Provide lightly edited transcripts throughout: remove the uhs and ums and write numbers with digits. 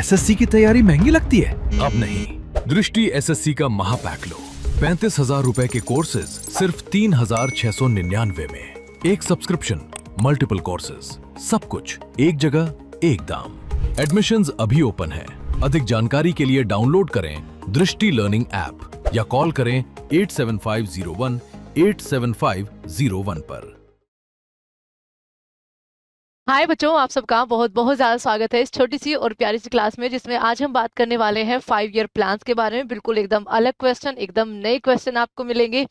SSC की तैयारी महंगी लगती है? अब नहीं, दृष्टि एसएससी का महापैक लो। 35,000 रुपए के कोर्सेज सिर्फ 3,699 में। एक सब्सक्रिप्शन, मल्टीपल कोर्सेज, सब कुछ एक जगह, एक दाम। एडमिशंस अभी ओपन है। अधिक जानकारी के लिए डाउनलोड करें दृष्टि लर्निंग ऐप या कॉल करें 87501 87501 पर। हाय बच्चों, आप सबका बहुत बहुत ज़्यादा स्वागत है इस छोटी सी और प्यारी सी क्लास में, जिसमें आज हम बात करने वाले हैं 5 ईयर प्लान्स के बारे में। बिल्कुल एकदम अलग क्वेश्चन, एकदम नए क्वेश्चन आपको मिलेंगे।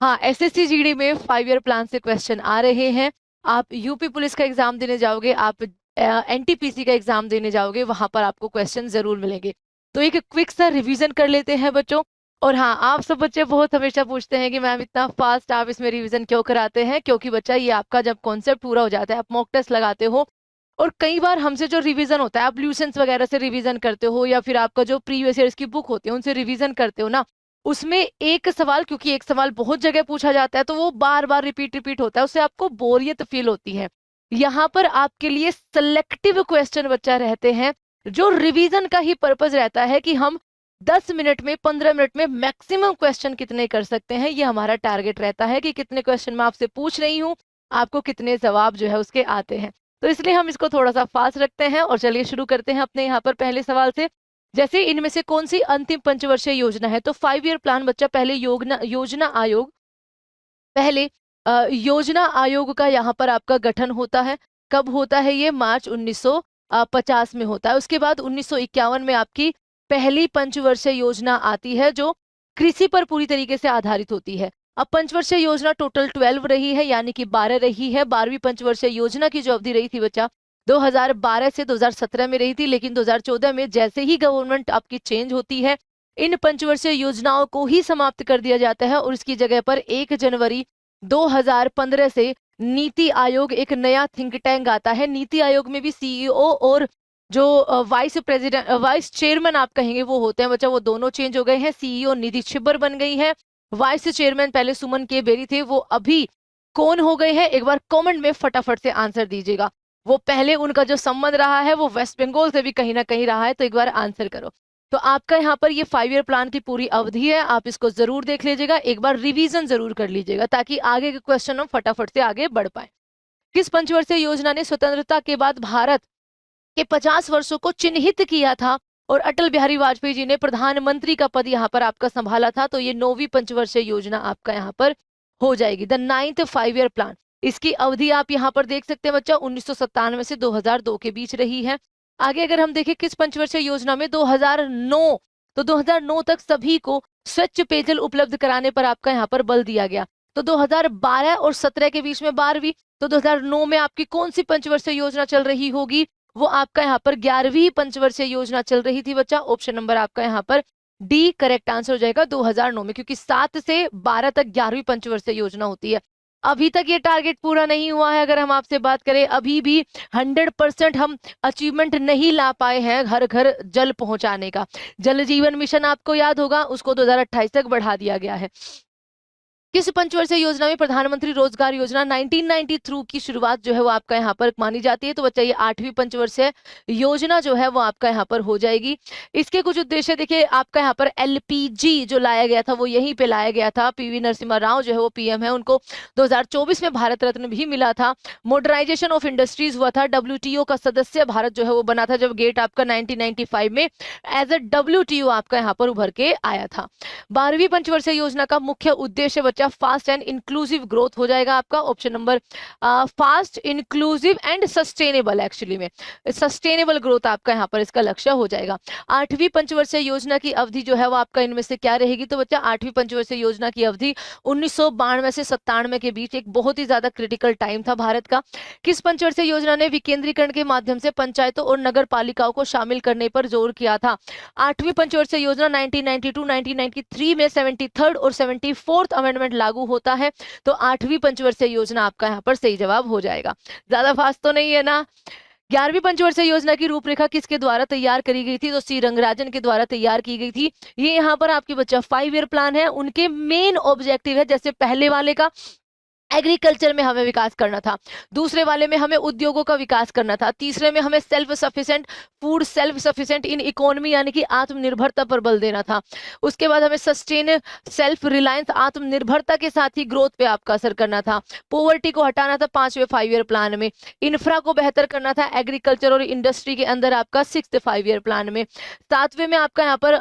हाँ, एसएससी जीडी में 5 ईयर प्लान से क्वेश्चन आ रहे हैं। आप यूपी पुलिस का एग्जाम देने जाओगे, आप एनटीपीसी का एग्जाम देने जाओगे, वहां पर आपको क्वेश्चन जरूर मिलेंगे। तो एक क्विक सा रिवीजन कर लेते हैं बच्चों। और हाँ, आप सब बच्चे बहुत हमेशा पूछते हैं कि मैम इतना फास्ट आप इसमें रिवीजन क्यों कराते हैं? क्योंकि बच्चा ये आपका जब कॉन्सेप्ट पूरा हो जाता है, आप मॉक टेस्ट लगाते हो और कई बार हमसे जो रिवीजन होता है, आप ल्यूसेंस वगैरह से रिवीजन करते हो या फिर आपका जो प्रीवियस ईयर्स की बुक होती है उनसे रिवीजन करते हो ना, उसमें एक सवाल, क्योंकि एक सवाल बहुत जगह पूछा जाता है तो वो बार बार रिपीट होता है, उससे आपको बोरियत फील होती है। यहाँ पर आपके लिए सिलेक्टिव क्वेश्चन बच्चा रहते हैं, जो रिवीजन का ही पर्पज रहता है कि हम 10 मिनट में, 15 मिनट में मैक्सिमम क्वेश्चन कितने कर सकते हैं, ये हमारा टारगेट रहता है कि कितने क्वेश्चन मैं आपसे पूछ रही हूँ, आपको कितने जवाब जो है उसके आते हैं। तो इसलिए हम इसको थोड़ा सा फास्ट रखते हैं और चलिए शुरू करते हैं अपने यहाँ पर पहले सवाल से। जैसे इनमें से कौन सी अंतिम पंचवर्षीय योजना है? तो 5 ईयर प्लान बच्चा पहले योजना आयोग का यहाँ पर आपका गठन होता है। कब होता है ये? मार्च 1950 में होता है। उसके बाद 1951 में आपकी पहली पंचवर्षीय योजना आती है, जो कृषि पर पूरी तरीके से आधारित होती है। अब पंचवर्षीय योजना टोटल 12 रही है, यानी कि 12 रही है। 12वीं पंचवर्षीय योजना की जो अवधि रही थी बच्चा 2012 से 2017 में रही थी, लेकिन 2014 में जैसे ही गवर्नमेंट आपकी चेंज होती है, इन पंचवर्षीय योजनाओं को ही समाप्त कर दिया जाता है और इसकी जगह पर 1 जनवरी 2015 से नीति आयोग, एक नया थिंक टैंक आता है। नीति आयोग में भी सीईओ और जो वाइस चेयरमैन आप कहेंगे वो होते हैं बच्चा, वो दोनों चेंज हो गए हैं। सीईओ निधि छिब्बर बन गई है, वाइस चेयरमैन पहले सुमन के बेरी थे, वो अभी कौन हो गए हैं? एक बार कमेंट में फटाफट से आंसर दीजिएगा। वो पहले उनका जो संबंध रहा है वो वेस्ट बंगाल से भी कहीं ना कहीं रहा है, तो एक बार आंसर करो। तो आपका यहाँ पर ये 5 ईयर प्लान की पूरी अवधि है, आप इसको जरूर देख लीजिएगा, एक बार रिवीजन जरूर कर लीजिएगा ताकि आगे के क्वेश्चन हम फटाफट से आगे बढ़ पाए। किस पंचवर्षीय योजना ने स्वतंत्रता के बाद भारत के 50 वर्षों को चिन्हित किया था और अटल बिहारी वाजपेयी जी ने प्रधानमंत्री का पद यहाँ पर आपका संभाला था? तो ये 9वीं पंचवर्षीय योजना आपका यहाँ पर हो जाएगी, द 9th 5 ईयर प्लान। इसकी अवधि आप यहाँ पर देख सकते हैं बच्चा 1997 से 2002 के बीच रही है। आगे अगर हम देखें किस पंचवर्षीय योजना में, 2009, तो 2009 तक सभी को स्वच्छ पेयजल उपलब्ध कराने पर आपका यहाँ पर बल दिया गया। तो 2012 और 17 के बीच में 12वीं, तो 2009 में आपकी कौन सी पंचवर्षीय योजना चल रही होगी? वो आपका यहाँ पर 11वीं पंचवर्षीय योजना चल रही थी बच्चा। ऑप्शन नंबर आपका यहाँ पर डी करेक्ट आंसर हो जाएगा 2009 में, क्योंकि 7 से 12 तक 11वीं पंचवर्षीय योजना होती है। अभी तक ये टारगेट पूरा नहीं हुआ है। अगर हम आपसे बात करें, अभी भी 100% हम अचीवमेंट नहीं ला पाए हैं हर घर जल पहुंचाने का। जल जीवन मिशन आपको याद होगा, उसको 2028 तक बढ़ा दिया गया है। किस पंचवर्षीय योजना में प्रधानमंत्री रोजगार योजना 1993 की शुरुआत जो है वो आपका यहाँ पर मानी जाती है? तो बच्चा ये 8वीं पंचवर्षीय योजना जो है वो आपका यहाँ पर हो जाएगी। इसके कुछ उद्देश्य देखिए, आपका यहाँ पर एलपीजी जो लाया गया था वो यहीं पे लाया गया था। पीवी नरसिम्हा राव जो है वो पीएम है, उनको 2024 में भारत रत्न भी मिला था। मॉडर्नाइजेशन ऑफ इंडस्ट्रीज हुआ था। डब्ल्यूटीओ का सदस्य भारत जो है वो बना था, जब गेट आपका 1995 में एज ए डब्ल्यूटीओ आपका यहाँ पर उभर के आया था। 12वीं पंचवर्षीय योजना का मुख्य उद्देश्य फास्ट एंड इंक्लूसिव ग्रोथ हो जाएगा आपका। Option number fast, inclusive and sustainable, actually में सस्टेनेबल ग्रोथ आपका यहाँ पर इसका लक्ष्य हो जाएगा। 8वीं पंचवर्षीय योजना की अवधि जो है वो आपका इनमें से क्या रहेगी? तो बच्चा 8वीं पंचवर्षीय योजना की अवधि 1992 से 97 के बीच एक बहुत ही ज्यादा क्रिटिकल टाइम था भारत का। किस पंचवर्षीय योजना ने विकेंद्रीकरण के माध्यम से पंचायतों और नगर पालिकाओं को शामिल करने पर जोर किया था? 8वीं पंचवर्षीय योजना 1992-1993 में 73rd और 74th अमेंडमेंट लागू होता है। तो 8वीं पंचवर्षीय योजना आपका यहाँ पर सही जवाब हो जाएगा। ज्यादा फास्ट तो नहीं है ना? 11वीं पंचवर्षीय योजना की रूपरेखा किसके द्वारा तैयार करी गई थी? तो सी रंगराजन के द्वारा तैयार की गई थी। ये यहाँ पर आपके बच्चा 5 ईयर प्लान है, उनके मेन ऑब्जेक्टिव है, जैसे पहले वाले का एग्रीकल्चर में हमें विकास करना था, दूसरे वाले में हमें उद्योगों का विकास करना था, तीसरे में हमें self sufficient food, self sufficient in economy यानी कि आत्मनिर्भरता पर बल देना था। उसके बाद हमें सस्टेन सेल्फ रिलायंस, आत्मनिर्भरता के साथ ही ग्रोथ पे आपका असर करना था। पोवर्टी को हटाना था 5वें 5 ईयर प्लान में। इंफ्रा को बेहतर करना था एग्रीकल्चर और इंडस्ट्री के अंदर आपका 6th 5 ईयर प्लान में। 7वें में आपका यहाँ पर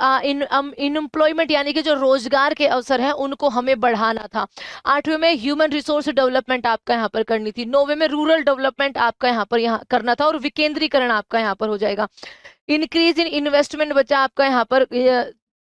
इनएम्प्लॉयमेंट यानी कि जो रोजगार के अवसर हैं उनको हमें बढ़ाना था। 8वें में ह्यूमन रिसोर्स डेवलपमेंट आपका यहाँ पर करनी थी। 9वें में रूरल डेवलपमेंट आपका यहाँ करना था और विकेंद्रीकरण आपका यहाँ पर हो जाएगा। इंक्रीज इन इन्वेस्टमेंट बचा आपका यहाँ पर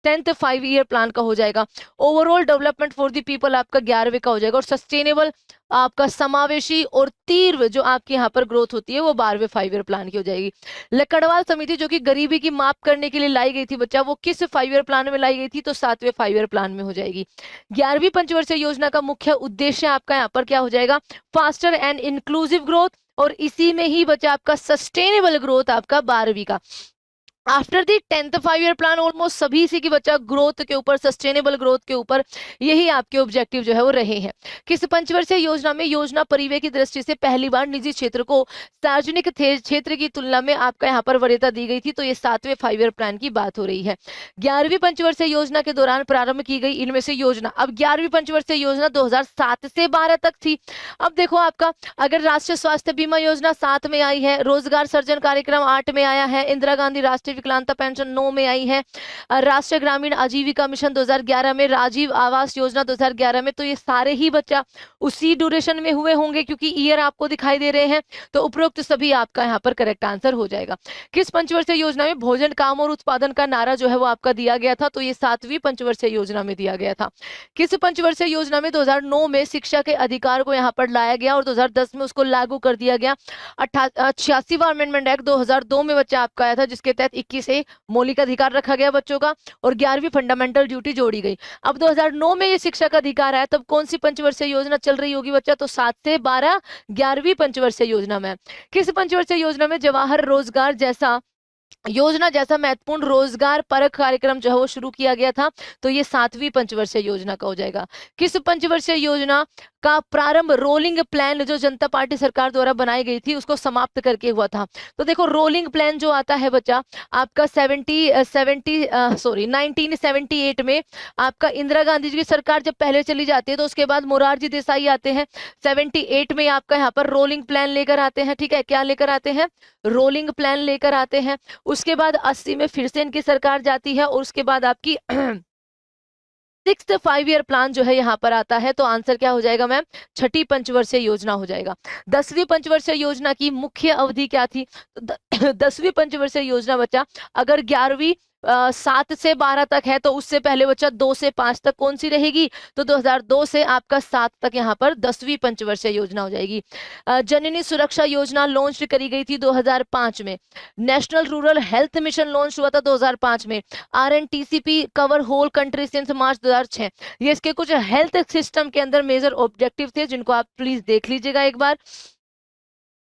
10th 5 ईयर प्लान का हो जाएगा। Overall development for the people आपका 11वें का हो जाएगा और सस्टेनेबल आपका समावेशी और तीव्र जो आपकी यहाँ पर ग्रोथ होती है वो 12वें 5 ईयर प्लान की हो जाएगी। लकड़वाल समिति जो कि गरीबी की माप करने के लिए लाई गई थी बच्चा, वो किस 5 ईयर प्लान में लाई गई थी? तो 7वें 5 ईयर प्लान में हो जाएगी। 11वीं पंचवर्षीय योजना का मुख्य उद्देश्य आपका यहाँ पर क्या हो जाएगा? फास्टर एंड इंक्लूसिव ग्रोथ, और इसी में ही बचा आपका सस्टेनेबल ग्रोथ आपका 12वीं का। After the 10th 5 year plan almost सभी इसी की बच्चा ग्रोथ के ऊपर, सस्टेनेबल ग्रोथ के ऊपर यही आपके ऑब्जेक्टिव जो है वो रहे हैं। किस पंचवर्षीय योजना में योजना परिव्यय की दृष्टि से पहली बार निजी क्षेत्र को सार्वजनिक क्षेत्र की तुलना में आपका यहाँ पर वरीयता दी गई थी? तो ये 7वें 5 ईयर प्लान की बात हो रही है। 11वीं पंचवर्षीय योजना के दौरान प्रारंभ की गई इनमें से योजना, अब 11वीं पंचवर्षीय योजना 2007 से 12 तक थी। अब देखो आपका अगर राष्ट्रीय स्वास्थ्य बीमा योजना 7 में आई है, रोजगार सृजन कार्यक्रम 8 में आया है, इंदिरा गांधी राष्ट्रीय विकलांगता पेंशन 9 में आई है, राष्ट्रीय ग्रामीण आजीविका मिशन 2011 में, राजीव आवास योजना 2011 में, तो ये सारे ही बच्चा उसी ड्यूरेशन में हुए होंगे क्योंकि ईयर आपको दिखाई दे रहे हैं। तो उपरोक्त सभी आपका यहाँ पर करेक्ट आंसर हो जाएगा। किस पंचवर्षीय योजना में भोजन, काम और उत्पादन का नारा जो है वो आपका दिया गया था? तो ये 7वीं पंचवर्षीय योजना में दिया गया था। किस पंचवर्षीय योजना में 2009 में शिक्षा के अधिकार को यहाँ पर लाया गया और 2010 में उसको लागू कर दिया गया? 86वां अमेंडमेंट एक्ट 2002 में बच्चा आपका आया था, जिसके तहत 21 से मौलिक अधिकार रखा गया बच्चों का और 11वीं फंडामेंटल ड्यूटी जोड़ी गई। अब 2009 में ये शिक्षा का अधिकार आया, तब कौन सी पंचवर्षीय योजना चल रही होगी बच्चा? तो 7 से 12 11वीं पंचवर्षीय योजना में। किस पंचवर्षीय योजना में जवाहर रोजगार जैसा महत्वपूर्ण रोजगार परक कार्यक्रम जो है वो शुरू किया गया था? तो ये 7वीं पंचवर्षीय योजना का हो जाएगा। किस पंचवर्षीय योजना का प्रारंभ रोलिंग प्लान जो जनता पार्टी सरकार द्वारा बनाई गई थी उसको समाप्त करके हुआ था? तो देखो रोलिंग प्लान जो आता है बच्चा आपका 1978 में आपका इंदिरा गांधी जी की सरकार जब पहले चली जाती है तो उसके बाद मोरारजी देसाई आते हैं। 78 में आपका यहाँ पर रोलिंग प्लान लेकर आते हैं। ठीक है, क्या लेकर आते हैं? रोलिंग प्लान लेकर आते हैं। उसके बाद 80 में फिर से इनकी सरकार जाती है और उसके बाद आपकी 6th 5 ईयर प्लान जो है यहाँ पर आता है। तो आंसर क्या हो जाएगा मैम? 6ठी पंचवर्षीय योजना हो जाएगा। 10वीं पंचवर्षीय योजना की मुख्य अवधि क्या थी? तो 10वीं पंचवर्षीय योजना बच्चा अगर 11वीं 7 से 12 तक है तो उससे पहले बच्चा 2 से 5 तक कौन सी रहेगी? तो 2002 से आपका 7 तक यहाँ पर 10वीं पंचवर्षीय योजना हो जाएगी। जननी सुरक्षा योजना लॉन्च करी गई थी 2005 में। National Rural Health Mission launch हुआ था 2005 में। RNTCP cover whole country since March 2006। ये इसके कुछ हेल्थ सिस्टम के अंदर मेजर ऑब्जेक्टिव थे जिनको आप प्लीज देख लीजिएगा एक बार।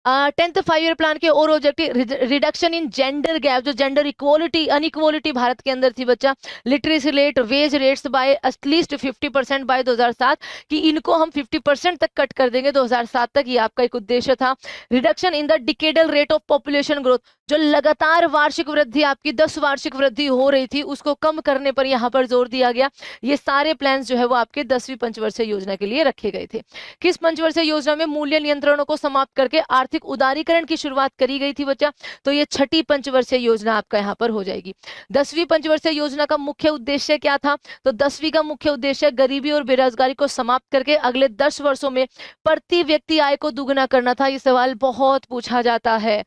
10th 5 ईयर प्लान के और objective reduction in gender gap, जो जेंडर इक्वालिटी अनइक्वालिटी भारत के अंदर थी बच्चा, literacy rate, wage rates by at least 50% by 2007, कि इनको हम 50% तक कट कर देंगे 2007 तक, ये आपका एक उद्देश्य था। Reduction in the decadal rate of population growth, जो लगातार वार्षिक वृद्धि आपकी 10 वार्षिक वृद्धि हो रही थी उसको कम करने पर यहाँ पर जोर दिया गया। ये सारे प्लान जो है वो आपके 10वीं पंचवर्षीय योजना के लिए रखे गए थे। किस पंचवर्षीय योजना में मूल्य नियंत्रणों को समाप्त करके आर्थिक उदारीकरण की शुरुआत करी गई थी बच्चा? तो ये 6ठी पंचवर्षीय योजना आपका यहाँ पर हो जाएगी। 10वीं पंचवर्षीय योजना का मुख्य उद्देश्य क्या था? तो 10वीं का मुख्य उद्देश्य गरीबी और बेरोजगारी को समाप्त करके अगले 10 वर्षों में प्रति व्यक्ति आय को दुगना करना था। ये सवाल बहुत पूछा जाता है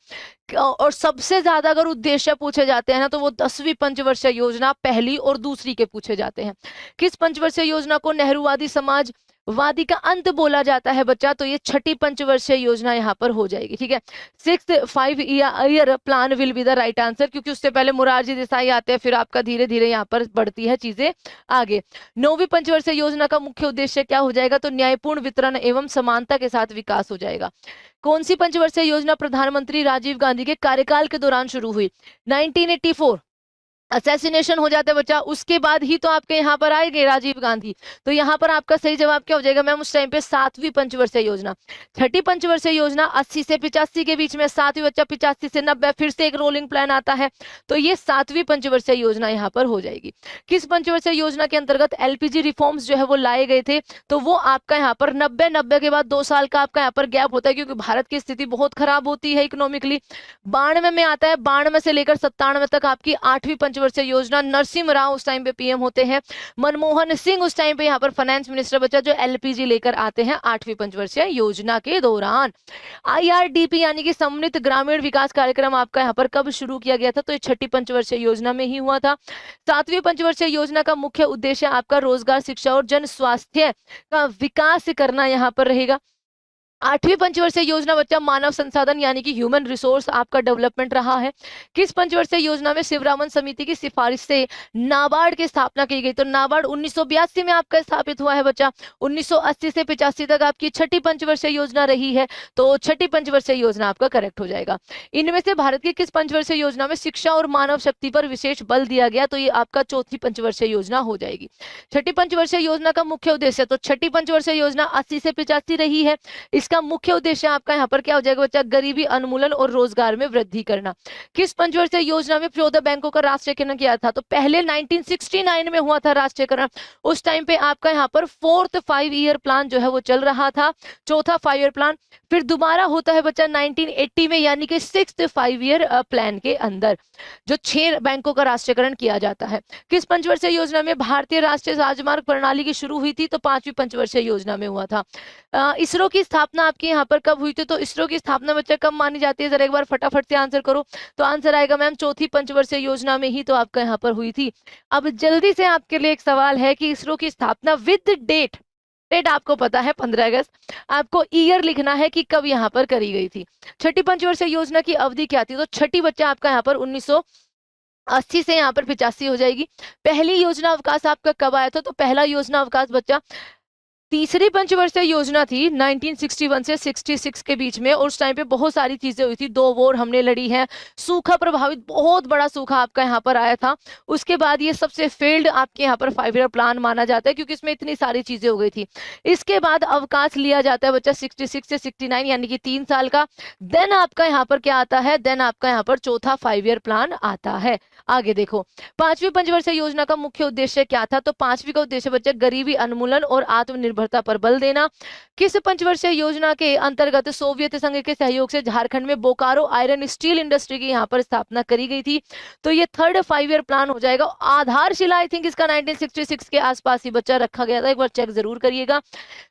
और सबसे ज्यादा अगर उद्देश्य पूछे जाते हैं ना तो वो 10वीं पंचवर्षीय योजना पहली और दूसरी के पूछे जाते हैं। किस पंचवर्षीय योजना को नेहरूवादी समाजवादी का अंत बोला जाता है बच्चा? तो ये 6ठी पंचवर्षीय योजना यहाँ पर हो जाएगी। ठीक है, 6th 5 year plan will be the right answer, क्योंकि उससे पहले मोरारजी देसाई आते हैं, फिर आपका धीरे धीरे यहाँ पर बढ़ती है चीजें आगे। 9वीं पंचवर्षीय योजना का मुख्य उद्देश्य क्या हो जाएगा? तो न्यायपूर्ण वितरण एवं समानता के साथ विकास हो जाएगा। कौन सी पंचवर्षीय योजना प्रधानमंत्री राजीव गांधी के कार्यकाल के दौरान शुरू हुई? 1984, असैसिनेशन हो जाता है बच्चा, उसके बाद ही तो आपके यहाँ पर आएंगे राजीव गांधी। तो यहाँ पर आपका सही जवाब क्या हो जाएगा मैम उस टाइम पे? 7वीं पंचवर्षीय योजना। छठी पंचवर्षीय योजना 80 से 85 के बीच में, 7वीं बच्चा 85 से 90, फिर से एक रोलिंग प्लान आता है। तो ये 7वीं पंचवर्षीय योजना यहाँ पर हो जाएगी। किस पंचवर्षीय योजना के अंतर्गत एलपीजी रिफॉर्म्स जो है वो लाए गए थे? तो वो आपका यहाँ पर 90 के बाद 2 साल का आपका यहाँ पर गैप होता है, क्योंकि भारत की स्थिति बहुत खराब होती है इकोनॉमिकली। 92 में आता है, 92 से लेकर 97 तक आपकी 8वीं पंचवर्षीय योजना। नरसिम्हा राव उस टाइम पे पीएम होते हैं, मनमोहन सिंह उस टाइम पे यहाँ पर फाइनेंस मिनिस्टर बच्चा, जो एलपीजी लेकर आते हैं 8वीं पंचवर्षीय योजना के दौरान। आईआरडीपी यानी कि समन्वित ग्रामीण विकास कार्यक्रम आपका यहाँ पर कब शुरू किया गया था? तो ये छठी पंचवर्षीय योजना में ही हुआ था। 7वीं पंचवर्षीय योजना का मुख्य उद्देश्य आपका रोजगार, शिक्षा और जन स्वास्थ्य का विकास करना यहाँ पर रहेगा। 8वीं पंचवर्षीय योजना बच्चा मानव संसाधन यानी कि ह्यूमन रिसोर्स आपका डेवलपमेंट रहा है। किस पंचवर्षीय योजना में शिवरामन समिति की सिफारिश से नाबार्ड की स्थापना की गई? तो नाबार्ड 1982 में आपका स्थापित हुआ है बच्चा। 1980 से 85 तक आपकी छठी पंचवर्षीय योजना रही है, तो छठी पंचवर्षीय योजना आपका करेक्ट हो जाएगा। इनमें से भारत की किस पंचवर्षीय योजना में शिक्षा और मानव शक्ति पर विशेष बल दिया गया? तो ये आपका चौथी पंचवर्षीय योजना हो जाएगी। छठी पंचवर्षीय योजना का मुख्य उद्देश्य, तो छठी पंचवर्षीय योजना 80 से 85 रही है। इसका मुख्य उद्देश्य आपका यहाँ पर क्या हो जाएगा बच्चा? गरीबी उन्मूलन और रोजगार में वृद्धि करना। किस पंचवर्षीय योजना में 14 बैंकों का राष्ट्रीयकरण किया था? तो पहले 1969 में हुआ था राष्ट्रीयकरण। उस टाइम पे आपका यहाँ पर 4th 5 ईयर प्लान जो है वो चल रहा था, चौथा 5 ईयर प्लान। फिर दोबारा होता है बच्चा 1980 में, यानी कि 6th 5 ईयर प्लान के अंदर जो 6 बैंकों का राष्ट्रीयकरण किया जाता है। किस पंचवर्षीय योजना में भारतीय राष्ट्रीय राजमार्ग प्रणाली की शुरू हुई थी? तो 5वीं पंचवर्षीय योजना में हुआ था। इसरो की स्थापना आपकी यहाँ पर कब हुई थी? तो इसरो की स्थापना बच्चा कब मानी जाती है? जरा एक बार फटाफट से आंसर करो। तो आंसर आएगा मैम चौथी पंचवर्षीय योजना में ही तो आपका यहाँ पर हुई थी। अब जल्दी से आपके लिए एक सवाल है कि इसरो की स्थापना विद डेट, डेट आपको पता है 15 अगस्त, आपको ईयर लिखना है कि कब यहाँ पर करी गई थी। छठी पंचवर्षीय योजना की अवधि क्या थी? तो छठी बच्चा आपका यहाँ पर 1980 से यहाँ पर 85 हो जाएगी। पहली योजना अवकाश आपका कब आया था? तो पहला योजना अवकाश बच्चा तीसरी पंचवर्षीय योजना थी 1961 से 66 के बीच में, और उस टाइम पे बहुत सारी चीजें हुई थी। 2 वॉर हमने लड़ी है, सूखा प्रभावित बहुत बड़ा सूखा आपका यहाँ पर आया था। उसके बाद ये सबसे फेल्ड आपके यहाँ पर 5 ईयर प्लान माना जाता है, क्योंकि इसमें इतनी सारी चीजें हो गई थी। इसके बाद अवकाश लिया जाता है बच्चा 66 से 69 यानी कि 3 साल का। देन आपका यहाँ पर क्या आता है? देन आपका यहाँ पर चौथा 5 ईयर प्लान आता है। आगे देखो, 5वीं पंचवर्षीय योजना का मुख्य उद्देश्य क्या था? तो 5वीं का उद्देश्य बच्चा गरीबी उन्मूलन और आत्मनिर्भरता पर बल देना। किस पंचवर्षीय योजना के अंतर्गत सोवियत संघ के सहयोग से झारखंड में बोकारो आयरन स्टील इंडस्ट्री की यहाँ पर स्थापना करी गई थी? तो ये थर्ड 5 ईयर प्लान हो जाएगा। आधारशिला आई थिंक इसका 1966 के आसपास ही बच्चा रखा गया था, एक बार चेक जरूर करिएगा।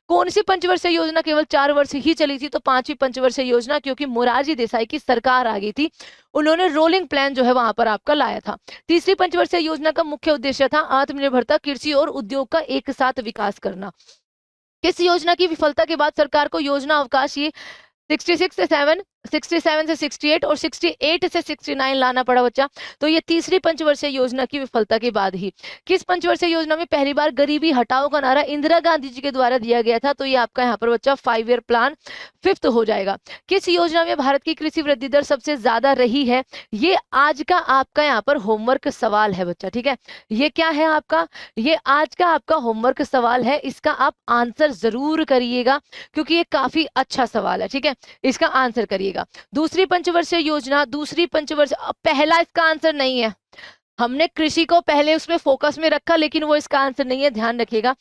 कौन सी पंचवर्षीय योजना केवल 4 वर्ष ही चली थी? तो 5वीं पंचवर्षीय योजना, क्योंकि मोरारजी देसाई की सरकार आ गई थी, उन्होंने रोलिंग प्लान जो है वहां पर आपका लाया था। तीसरी पंचवर्षीय योजना का मुख्य उद्देश्य था आत्मनिर्भरता, कृषि और उद्योग का एक साथ विकास करना। किस योजना की विफलता के बाद सरकार को योजना अवकाश ये 67 से 68 और 68 से 69 लाना पड़ा बच्चा? तो ये तीसरी पंचवर्षीय योजना की विफलता के बाद ही। किस पंचवर्षीय योजना में पहली बार गरीबी हटाओ का नारा इंदिरा गांधी जी के द्वारा दिया गया था? तो ये आपका यहाँ पर बच्चा 5 ईयर प्लान 5th हो जाएगा। किस योजना में भारत की कृषि वृद्धि दर सबसे ज्यादा रही है? ये आज का आपका यहाँ पर होमवर्क सवाल है बच्चा, ठीक है। ये क्या है आपका? ये आज का आपका होमवर्क सवाल है, इसका आप आंसर जरूर करिएगा, क्योंकि ये काफी अच्छा सवाल है, ठीक है। इसका आंसर करिएगा। दूसरी पंचवर्षीय योजना, दूसरी पंचवर्षीय, पहला इसका आंसर नहीं है। हमने कृषि को पहले उसमें फोकस में रखा, लेकिन वो इसका आंसर नहीं है, ध्यान रखिएगा।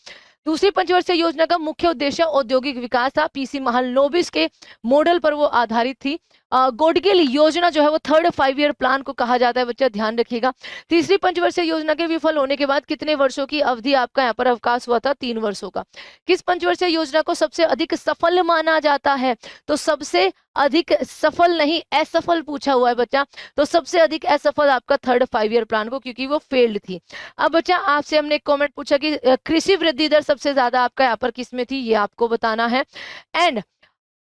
दूसरी पंचवर्षीय योजना का मुख्य उद्देश्य औद्योगिक विकास था। पीसी महालनोबिस के मॉडल पर वो आधारित थी। गोडगिल योजना जो है वो थर्ड 5 ईयर प्लान को कहा जाता है बच्चा, ध्यान रखिएगा। तीसरी पंचवर्षीय योजना के विफल होने के बाद कितने वर्षों की अवधि आपका यहाँ पर अवकाश हुआ था? 3 वर्षों का। किस पंचवर्षीय योजना को सबसे अधिक सफल माना जाता है? तो सबसे अधिक सफल नहीं, असफल पूछा हुआ है बच्चा, तो सबसे अधिक असफल आपका थर्ड 5 ईयर प्लान को, क्योंकि वो फेल्ड थी। अब बच्चा आपसे हमने एक कमेंट पूछा कि कृषि वृद्धि दर सबसे ज्यादा आपका यहाँ पर किसमें थी, ये आपको बताना है। एंड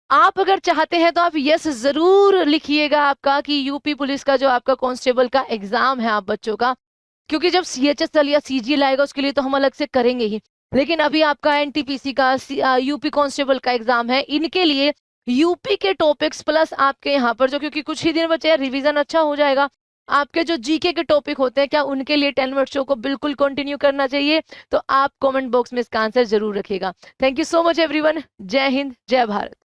आप अगर चाहते हैं तो आप यस जरूर लिखिएगा आपका कि यूपी पुलिस का जो आपका कांस्टेबल का एग्जाम है आप बच्चों का, क्योंकि जब सीएचएसएल या सीजीएल आएगा उसके लिए तो हम अलग से करेंगे ही, लेकिन अभी आपका एनटीपीसी का यूपी कांस्टेबल का एग्जाम है, इनके लिए यूपी के टॉपिक्स प्लस आपके यहाँ पर जो, क्योंकि कुछ ही दिन बचे हैं, रिवीजन अच्छा हो जाएगा, आपके जो जीके के टॉपिक होते हैं क्या उनके लिए 10 मिनट शो को बिल्कुल कंटिन्यू करना चाहिए? तो आप कमेंट बॉक्स में इसका आंसर जरूर रखिएगा। Thank you so much everyone. जय हिंद, जय भारत।